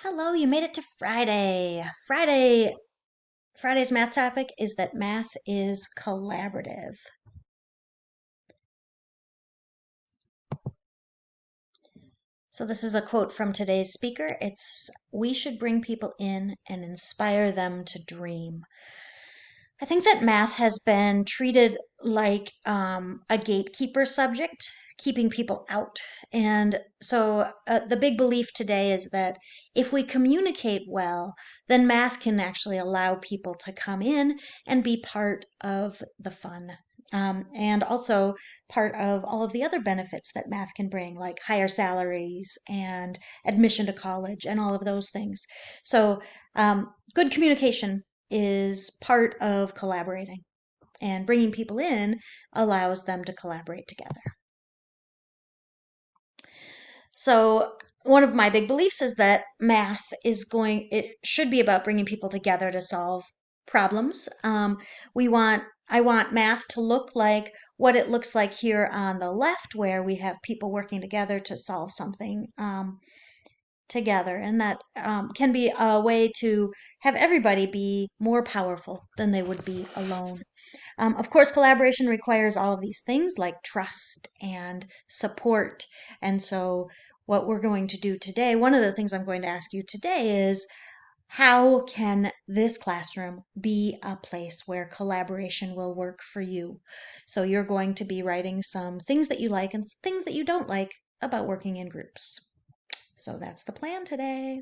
Hello, you made it to Friday. Friday's math topic is that math is collaborative. So this is a quote from today's speaker. It's, "We should bring people in and inspire them to dream." I think that math has been treated like a gatekeeper subject, keeping people out. And so the big belief today is that if we communicate well, then math can actually allow people to come in and be part of the fun. And also part of all of the other benefits that math can bring, like higher salaries and admission to college and all of those things. So, good communication is part of collaborating, and bringing people in allows them to collaborate together. So, one of my big beliefs is that it should be about bringing people together to solve problems. I want math to look like what it looks like here on the left, where we have people working together to solve something together. And that can be a way to have everybody be more powerful than they would be alone. Of course, collaboration requires all of these things like trust and support. And so, what we're going to do today, one of the things I'm going to ask you today is, how can this classroom be a place where collaboration will work for you? So, you're going to be writing some things that you like and things that you don't like about working in groups. So, that's the plan today.